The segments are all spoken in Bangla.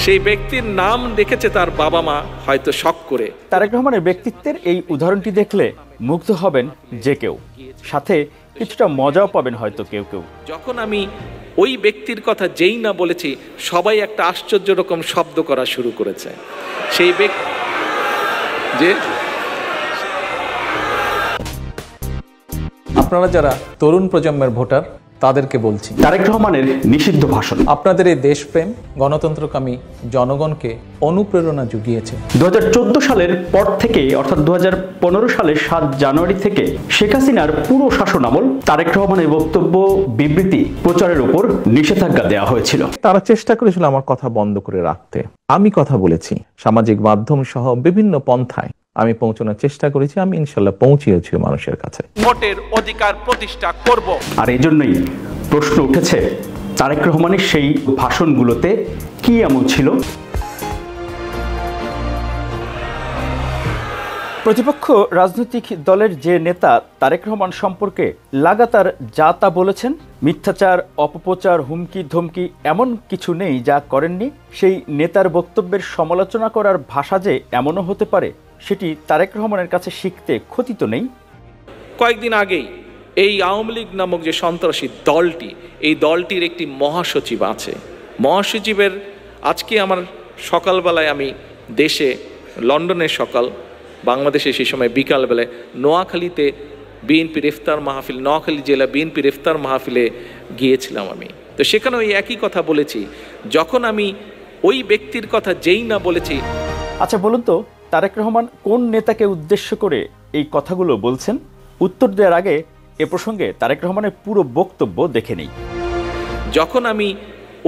সেই ব্যক্তির নাম দেখেছে তার বাবা মা হয়তো শখ করে। তারেক রহমানের ব্যক্তিত্বের এই উদাহরণটি দেখলে মুগ্ধ হবেন যে কেউ, সাথে কিছুটা মজাও পাবেন হয়তো কেউ কেউ। যখন আমি ওই ব্যক্তির কথা যেই না বলেছি, সবাই একটা আশ্চর্য রকম শব্দ করা শুরু করেছে। সেই ব্যক্তি যে আপনারা যারা তরুণ প্রজন্মের ভোটার তাদেরকে বলছি, তারেক রহমানের নিষিদ্ধ ভাষণ আপনাদের এই দেশপ্রেম গণতন্ত্রকামী জনগণকে অনুপ্রেরণা জুগিয়েছে। 2014 সালের পর থেকে, অর্থাৎ 2015 সালের 7 জানুয়ারি থেকে শেখ হাসিনার পুরো শাসন আমল তারেক রহমানের বক্তব্য, বিবৃতি প্রচারের উপর নিষেধাজ্ঞা দেওয়া হয়েছিল। তারা চেষ্টা করেছিল আমার কথা বন্ধ করে রাখতে। আমি কথা বলেছি, সামাজিক মাধ্যম সহ বিভিন্ন পন্থায় আমি পৌঁছানোর চেষ্টা করেছি। আমি ইনশাল্লাহ পৌঁছিয়েছি মানুষের কাছে। ভোটের অধিকার প্রতিষ্ঠা করব। আর এই জন্যই প্রশ্ন উঠেছে, তারেক রহমানের সেই ভাষণগুলোতে কি এমন ছিল? প্রতিপক্ষ রাজনৈতিক দলের যে নেতা তারেক রহমান সম্পর্কে লাগাতার যা তা বলেছেন, মিথ্যাচার, অপপ্রচার, হুমকি ধমকি এমন কিছু নেই যা করেননি। সেই নেতার বক্তব্যের সমালোচনা করার ভাষা যে এমনও হতে পারে, সেটি তারেক রহমানের কাছে শিখতে ক্ষতি তো নেই। কয়েকদিন আগেই এই আওয়ামী লীগ নামক যে সন্ত্রাসী দলটি, এই দলটির একটি মহাসচিব আছে। মহাসচিবের আজকে আমার সকালবেলায় আমি দেশে, লন্ডনের সকাল, বাংলাদেশে সেই সময় বিকালবেলায় নোয়াখালীতে বিএনপির ইফতার মাহফিল, নোয়াখালী জেলা বিএনপির ইফতার মাহফিলে গিয়েছিলাম আমি। তো সেখানে ওই একই কথা বলেছি। যখন আমি ওই ব্যক্তির কথা যেই না বলেছি। আচ্ছা বলুন তো, তারেক রহমান কোন নেতাকে উদ্দেশ্য করে এই কথাগুলো বলছেন? উত্তর দেওয়ার আগে এ প্রসঙ্গে তারেক রহমানের পুরো বক্তব্য দেখে নেই। যখন আমি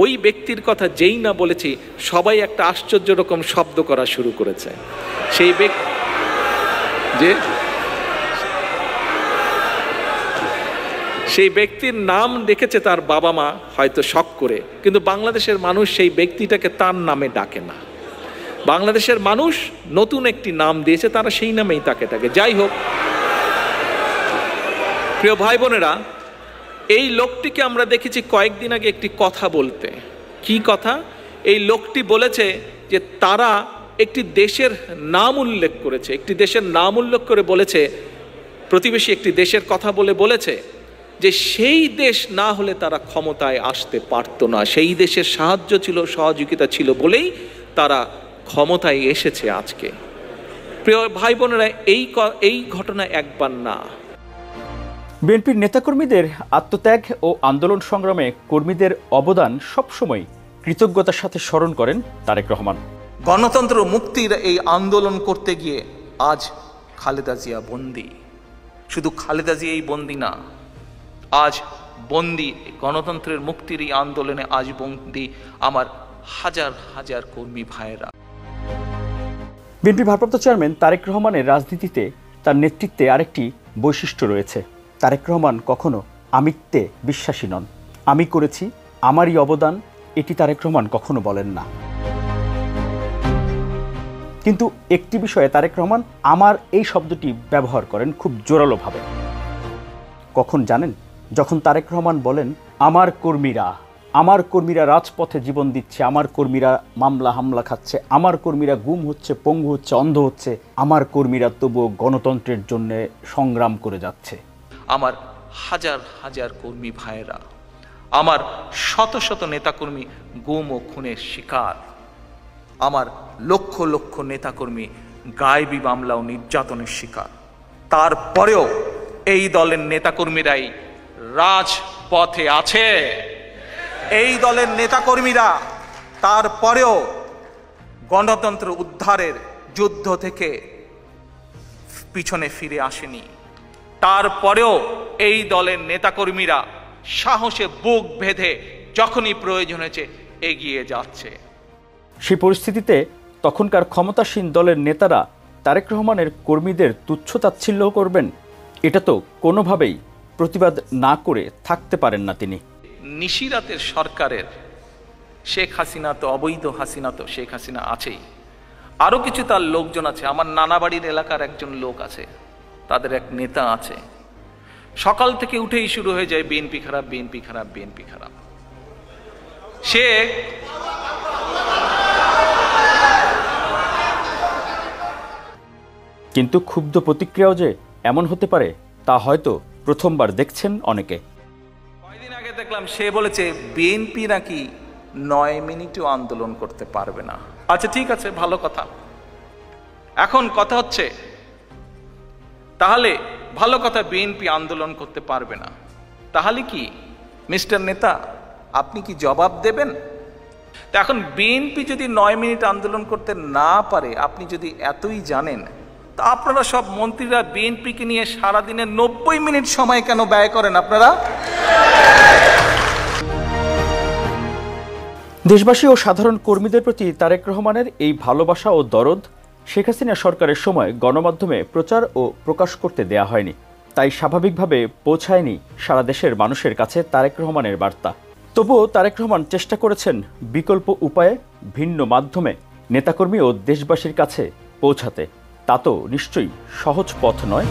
ওই ব্যক্তির কথা যেই না বলেছি, সবাই একটা আশ্চর্য রকম শব্দ করা শুরু করেছে। সেই ব্যক্তি যে সেই ব্যক্তির নাম দেখেছে তার বাবা মা হয়তো শখ করে, কিন্তু বাংলাদেশের মানুষ সেই ব্যক্তিটাকে তার নামে ডাকে না। বাংলাদেশের মানুষ নতুন একটি নাম দিয়েছে, তারা সেই নামেই তাকে ডাকে। যাই হোক, প্রিয় ভাই বোনেরা, এই লোকটিকে আমরা দেখেছি কয়েকদিন আগে একটি কথা বলতে। কি কথা? এই লোকটি বলেছে যে তারা একটি দেশের নাম উল্লেখ করেছে, একটি দেশের নাম উল্লেখ করে বলেছে, প্রতিবেশী একটি দেশের কথা বলেছে যে সেই দেশ না হলে তারা ক্ষমতায় আসতে পারত না, সেই দেশের সাহায্য ছিল, সহযোগিতা ছিল বলেই তারা ক্ষমতায় এসেছে আজকে। প্রিয় ভাই বোনেরা, এই ঘটনা একবার না। বিএনপির নেতাকর্মীদের আত্মত্যাগ ও আন্দোলন সংগ্রামে কর্মীদের অবদান সবসময় কৃতজ্ঞতার সাথে স্মরণ করেন তারেক রহমান। গণতন্ত্র মুক্তির এই আন্দোলন করতে গিয়ে আজ খালেদা জিয়া বন্দী। শুধু খালেদা জিয়াই বন্দী না, আজ বন্দী গণতন্ত্রের মুক্তির এই আন্দোলনে আজ বন্দী আমার হাজার হাজার কর্মী ভাইয়েরা। বিএনপি ভারপ্রাপ্ত চেয়ারম্যান তারেক রহমানের রাজনীতিতে তার নেতৃত্বে আরেকটি বৈশিষ্ট্য রয়েছে। তারেক রহমান কখনো আমিত্বে বিশ্বাসী নন। আমি করেছি, আমারই অবদান, এটি তারেক রহমান কখনো বলেন না। কিন্তু একটি বিষয়ে তারেক রহমান আমার এই শব্দটি ব্যবহার করেন খুব জোরালোভাবে। কখন জানেন? যখন তারেক রহমান বলেন আমার কর্মীরা রাজপথে জীবন দিচ্ছে, আমার কর্মীরা মামলা হামলা খাচ্ছে, আমার কর্মীরা গুম হচ্ছে, পঙ্গু হচ্ছে, অন্ধ হচ্ছে, আমার কর্মীরা তবুও গণতন্ত্রের জন্য সংগ্রাম করে যাচ্ছে। আমার হাজার হাজার কর্মী ভাইয়েরা, আমার শত শত নেতাকর্মী গুম ও খুনের শিকার, আমার লক্ষ লক্ষ নেতাকর্মী গায়েবী মামলা ও নির্যাতনের শিকার। তারপরেও এই দলের নেতাকর্মীরাই রাজপথে আছে। এই দলের নেতাকর্মীরা তারপরেও গণতন্ত্র উদ্ধারের যুদ্ধ থেকে পিছনে ফিরে আসেনি। তারপরেও এই দলের নেতাকর্মীরা সাহসে বুক বেঁধে যখনই প্রয়োজন হয়েছে এগিয়ে যাচ্ছে। সেই পরিস্থিতিতে তখনকার ক্ষমতাসীন দলের নেতারা তারেক রহমানের কর্মীদের তুচ্ছ-তাচ্ছিল্য করবেন, এটা তো কোনোভাবেই প্রতিবাদ না করে থাকতে পারেন না তিনি। নিশিরাতের সরকারের শেখ হাসিনা তো অবৈধ হাসিনা, তো শেখ হাসিনা আছেই, আরও কিছু তার লোকজন আছে। আমার নানা বাড়ির এলাকার একজন লোক আছে, তাদের এক নেতা আছে, সকাল থেকে উঠেই শুরু হয়ে যায় বিএনপি খারাপ, বিএনপি খারাপ, বিএনপি খারাপ। সে কিন্তু ক্ষুব্ধ প্রতিক্রিয়াও যে এমন হতে পারে তা হয়তো প্রথমবার দেখছেন অনেকে। কয়দিন আগে দেখলাম সে বলেছে বিএনপি নাকি 9 মিনিটও আন্দোলন করতে পারবে না। আচ্ছা ঠিক আছে, ভালো কথা। এখন কথা হচ্ছে তাহলে ভালো কথা, বিএনপি আন্দোলন করতে পারবে না, তাহলে কি মিস্টার নেতা আপনি কি জবাব দেবেন? তা এখন বিএনপি যদি 9 মিনিট আন্দোলন করতে না পারে, আপনি যদি এতই জানেন, তা আপনারা সব মন্ত্রীরা বিএনপিকে নিয়ে সারাদিনে 90 মিনিট সময় কেন ব্যয় করেন আপনারা? দেশবাসী ও সাধারণ কর্মীদের প্রতি তারেক রহমানের এই ভালোবাসা ও দরদ শেখ হাসিনা সরকারের সময় গণমাধ্যমে প্রচার ও প্রকাশ করতে দেয়া হয়নি, তাই স্বাভাবিকভাবে পৌঁছায়নি সারা দেশের মানুষের কাছে তারেক রহমানের বার্তা। তবুও তারেক রহমান চেষ্টা করেছেন বিকল্প উপায়ে, ভিন্ন মাধ্যমে নেতাকর্মী ও দেশবাসীর কাছে পৌঁছাতে। তা তো নিশ্চয়ই সহজ পথ নয়।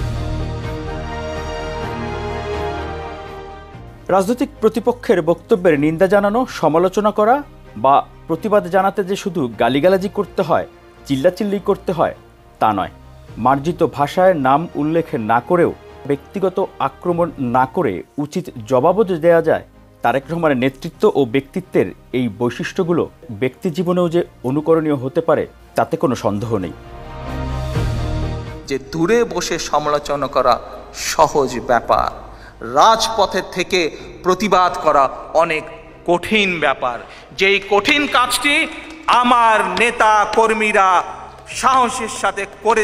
রাজনৈতিক প্রতিপক্ষের বক্তব্যের নিন্দা জানানো, সমালোচনা করা বা প্রতিবাদ জানাতে যে শুধু গালিগালাজি করতে হয়, চিল্লাচিল্লি করতে হয় তা নয়। মার্জিত ভাষায় নাম উল্লেখ না করেও, ব্যক্তিগত আক্রমণ না করে উচিত জবাবও দেওয়া যায়। তারেক রহমানের নেতৃত্ব ও ব্যক্তিত্বের এই বৈশিষ্ট্যগুলো ব্যক্তি জীবনেও যে অনুকরণীয় হতে পারে তাতে কোনো সন্দেহ নেই। যে দূরে বসে সমালোচনা করা সহজ ব্যাপার, রাজপথের থেকে প্রতিবাদ করা অনেক কঠিন ব্যাপার। যেই কঠিন কাজটি আমার নেতা কর্মীরা সাহসের সাথে করে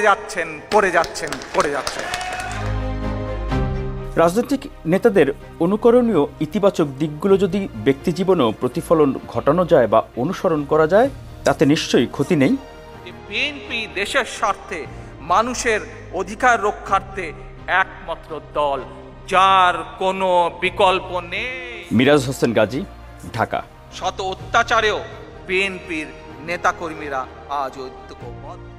যাচ্ছেন। রাজনৈতিক নেতাদের অনুকরণীয় ইতিবাচক দিকগুলো যদি ব্যক্তি জীবনেও প্রতিফলন ঘটানো যায় বা অনুসরণ করা যায়, তাতে নিশ্চয়ই ক্ষতি নেই। বিএনপি দেশের স্বার্থে, মানুষের অধিকার রক্ষার্থে একমাত্র দল, যার কোনো বিকল্প নেই। মিরাজ হোসেন গাজী, ঢাকা। শত অত্যাচারেও বিএনপির নেতাকর্মীরা আজ ঐক্যবদ্ধ।